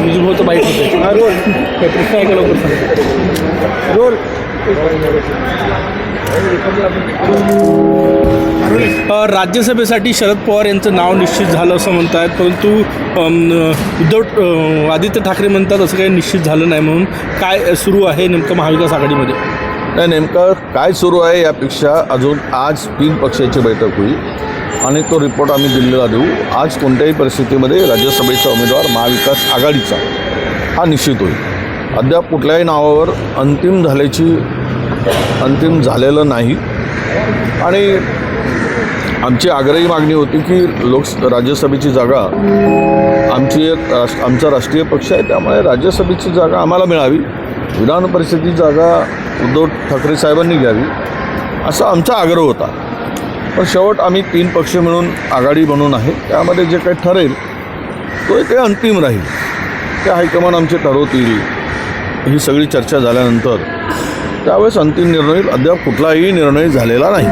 विजूभाऊचं bike होते role हे प्रश्न आहे का लवकर सांग रोल राज्यसभेसाठी शरद पवार यांचं नाव निश्चित झालं असं म्हणतात, परंतु आदित्य ठाकरे म्हणतात असं काही निश्चित झालं नाही. म्हणून काय सुरू आहे नेमकं महाविकास आघाडीमध्ये? नाही, नेमकं काय सुरू आहे यापेक्षा अजून आज 3 पक्षाची बैठक होईल आणि तो रिपोर्ट आम्ही दिल्लीला देऊ. आज कोणत्याही परिस्थितीमध्ये राज्यसभेचा उमेदवार महाविकास आघाडीचा हा निश्चित होईल. अद्याप कुठल्याही नावावर अंतिम झालेलं नाही आणि आमची आग्रही मागणी होती की राज्यसभेची जागा आमचा राष्ट्रीय पक्ष आहे, त्यामुळे राज्यसभेची जागा आम्हाला मिळावी, विधान परिषदेची जागा उद्धव ठाकरे साहेबांनी घ्यावी असा आमचा आग्रह होता. पण शेवट आम्ही 3 पक्ष मिळून आघाडी बनवून आहे, त्यामध्ये जे काही ठरेल ते अंतिम राहील, ते हायकमांड आमचे ठरवतील. ही सगळी चर्चा झाल्यानंतर त्यावेळेस अंतिम निर्णय होईल. अद्याप कुठलाही निर्णय झालेला नाही.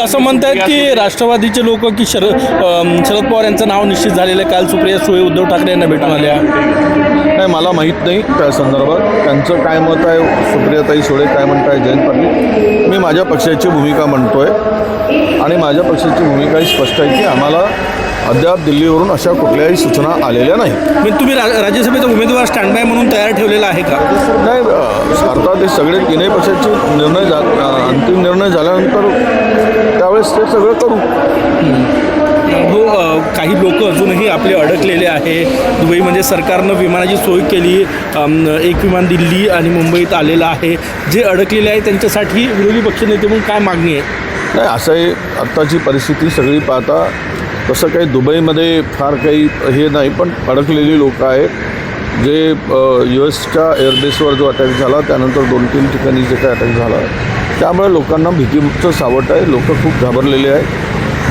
असं म्हणतात की राष्ट्रवादीचे लोक की शरद पवार यांचं नाव निश्चित झालेलं आहे. काल सुप्रिया सुळे उद्धव ठाकरे यांना भेटून आल्या. नाही, मला माहीत नाही त्या संदर्भात त्यांचं काय मत आहे, सुप्रियाताई सुळे काय म्हणत आहे, जयंत पाटील. मी माझ्या पक्षाची भूमिका म्हणतो आहे आणि माझ्या पक्षाची भूमिका ही स्पष्ट आहे की आम्हाला अद्याप दिल्लीवरून अशा कुठल्याही सूचना आलेल्या नाही. पण तुम्ही राज्यसभेचा उमेदवार स्टँड बाय म्हणून तयार ठेवलेला आहे का? नाही, अर्थात हे सगळे 3 पक्षाचे अंतिम निर्णय झाल्यानंतर त्यावेळेस ते सगळं करू. हो, काही लोक अजूनही आपले अडकलेले आहे. दुबईमध्ये सरकारनं विमानाची सोय केली, एक विमान दिल्ली आणि मुंबईत आलेलं आहे. जे अडकलेले आहे त्यांच्यासाठी विरोधी पक्षनेते म्हणून काय मागणी आहे? नाही, असं आहे, आत्ताची परिस्थिती सगळी पाहता तसं काही दुबईमध्ये फार काही हे नाही, पण अडकलेली लोक आहेत जे US एअरबेसवर जो अटॅक झाला त्यानंतर 2-3 ठिकाणी जे काही अटॅक झाला त्यामुळे लोकांना भीतीचं सावट आहे. लोक खूप घाबरलेले आहेत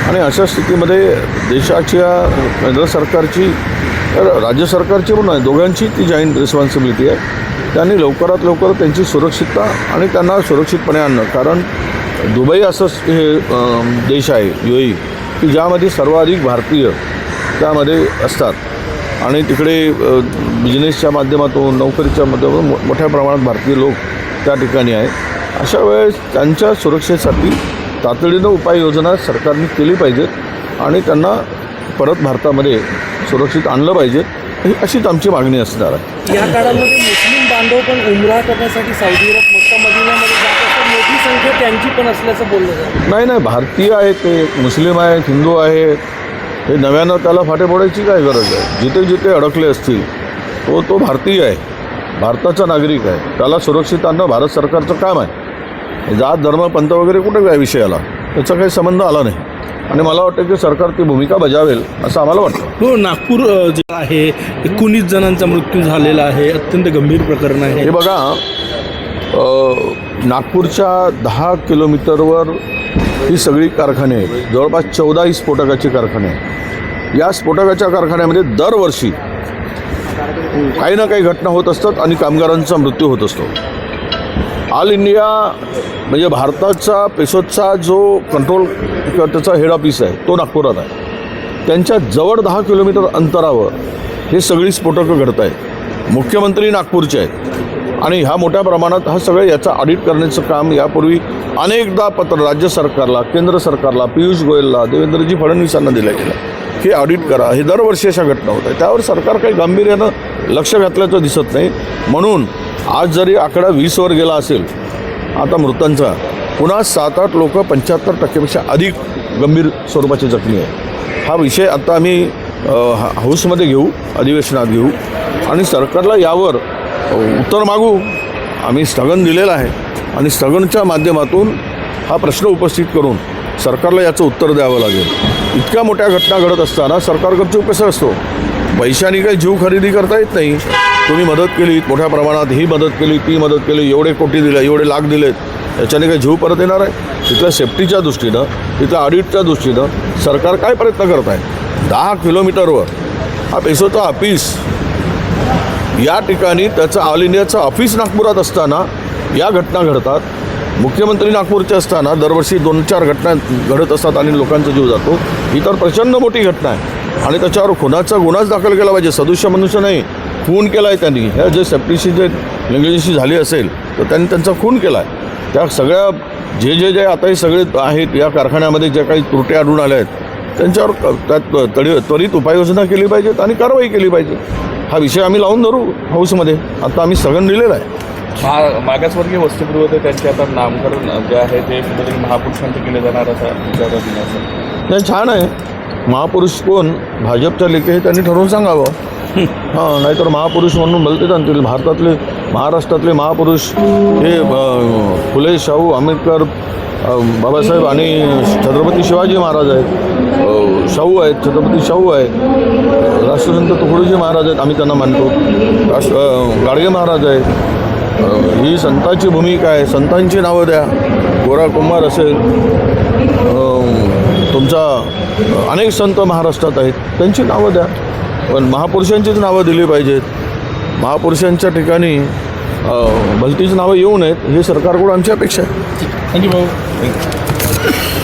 आणि अशा स्थितीमध्ये देशाच्या केंद्र सरकारची राज्य सरकारची पण आहे, दोघांची ती जॉईंट रिस्पॉन्सिबिलिटी आहे. त्यांनी लवकरात लवकर त्यांची सुरक्षितता आणि त्यांना सुरक्षितपणे आणणं, कारण दुबई असं हे देश आहे UAE की ज्यामध्ये सर्वाधिक भारतीय त्यामध्ये असतात आणि तिकडे बिझनेसच्या माध्यमातून नोकरीच्या माध्यमातून मोठ्या प्रमाणात भारतीय लोक त्या ठिकाणी आहेत. अशा वेळेस त्यांच्या सुरक्षेसाठी तातडीनं उपाययोजना सरकारने केली पाहिजेत आणि त्यांना परत भारतामध्ये सुरक्षित आणलं पाहिजे, अशीच आमची मागणी असणार आहे. या काळामध्ये मुस्लिम बांधव पण उमरा करण्यासाठी सौदी अरब मक्का मदिनामध्ये जात असतात, मोठी संख्या त्यांची पण असल्याचं बोललं जातं. नाही, भारतीय आहेत, ते मुस्लिम आहेत, हिंदू आहेत, हे नव्यानं त्याला फाटे फोडायची काय गरज आहे? जिथे जिथे अडकले असतील तो भारतीय आहे, भारताचा नागरिक आहे, त्याला सुरक्षित आणणं भारत सरकारचं काम आहे. जात धर्म पंथ वगैरे कुठे काय विषय आला, त्याचा काही संबंध आला नाही आणि मला वाटतं की सरकार ती भूमिका बजावेल असं आम्हाला वाटतं. हो, नागपूर जे आहे 19 जणांचा मृत्यू झालेला आहे, अत्यंत गंभीर प्रकरण आहे. हे बघा, नागपूरच्या 10 किलोमीटरवर ही सगळी कारखाने आहेत, जवळपास 14 स्फोटकाचे कारखाने आहेत. या स्फोटकाच्या कारखान्यामध्ये दरवर्षी काही ना काही घटना होत असतात आणि कामगारांचा मृत्यू होत असतो. ऑल इंडिया म्हणजे भारताचा पेसोदचा जो कंट्रोल किंवा त्याचा हेड ऑफिस आहे तो नागपुरात आहे. त्यांच्या जवळ 10 किलोमीटर अंतरावर हे सगळी स्फोटकं घडत आहेत. मुख्यमंत्री नागपूरचे आहेत आणि ह्या मोठ्या प्रमाणात हा सगळं याचा ऑडिट करण्याचं काम यापूर्वी अनेकदा पत्र राज्य सरकारला, केंद्र सरकारला, पियुष गोयलला, देवेंद्रजी फडणवीसांना दिलं गेलं की ऑडिट करा. हे दरवर्षी अशा घटना होत आहेत, त्यावर सरकार काही गांभीर्यानं लक्ष घातल्याचं दिसत नाही. म्हणून आज जरी आकडा 20वर गेला असेल आता मृतांचा, पुन्हा 7-8 लोक 75% अधिक गंभीर स्वरूपाचे जखमी आहे. हा विषय आता आम्ही हाऊसमध्ये घेऊ, अधिवेशनात घेऊ आणि सरकारला यावर उत्तर मागू. आम्ही स्थगन दिलेलं आहे आणि स्थगनच्या माध्यमातून हा प्रश्न उपस्थित करून सरकारला याचं उत्तर द्यावं लागेल. इतक्या मोठ्या घटना घडत असताना सरकार गपचूप कसं असतो? पैशाने काही जीव खरेदी करता येत नाही. तुम्ही मदत केली मोठ्या प्रमाणात, ही मदत केली, ती मदत केली, एवढे कोटी दिले, एवढे लाख दिलेत, याच्याने काही जीव परत येणार आहे? तिथल्या सेफ्टीच्या दृष्टीनं, तिथल्या ऑडिटच्या दृष्टीनं सरकार काय प्रयत्न करत आहे? 10 किलोमीटरवर हा पेसोचा ऑफिस, या ठिकाणी त्याचं ऑल इंडियाचं ऑफिस नागपुरात असताना या घटना घडतात. मुख्यमंत्री नागपूरचे असताना दरवर्षी 2-4 घटना घडत असतात आणि लोकांचा जीव जातो. ही तर प्रचंड मोठी घटना आहे. आणि त्याच्यावर खुनाचा गुन्हाच दाखल केला पाहिजे. सदृश्य मनुष्य नाही, खून केला आहे त्यांनी. ह्या जे सेफ्टीशी जे नेग्लिजन्सी झाली असेल तर त्यांनी त्यांचा खून केला आहे. त्या सगळ्या जे आता हे सगळे आहेत या कारखान्यामध्ये ज्या काही त्रुटी आढळून आल्या आहेत त्यांच्यावर त्यात त्वरित उपाययोजना केली पाहिजेत आणि कारवाई केली पाहिजे. हा विषय आम्ही लावून धरू हाऊसमध्ये. आता आम्ही स्थगन दिलेलं आहे. मागासवर्गीय वसतिगृह होते त्यांचे आता नामकरण जे आहे ते कुठेतरी महापुरुषांचं केलं जाणार असा विचार नाही, छान आहे. महापुरुष कोण? भाजपच्या लेखे हे त्यांनी ठरवून सांगावं. हां, नाहीतर महापुरुष म्हणून बोलते आणतील. भारतातले महाराष्ट्रातले महापुरुष हे फुले, शाहू, आंबेडकर, बाबासाहेब आणि छत्रपती शिवाजी महाराज आहेत. शाहू आहेत, छत्रपती शाहू आहेत. राष्ट्रसंत तुकडोजी महाराज आहेत, आम्ही त्यांना मानतो. गाडगे महाराज आहेत. ही संतांची भूमिका आहे. संतांची नावं द्या. गोरा कुंभार असेल, तुमचा अनेक संत महाराष्ट्रात आहेत, त्यांची नावं द्या. पण महापुरुषांचीच नावं दिली पाहिजेत. महापुरुषांच्या ठिकाणी भलतीच नावं येऊ नयेत, हे सरकारकडून आमची अपेक्षा आहे. थँक्यू भाऊ.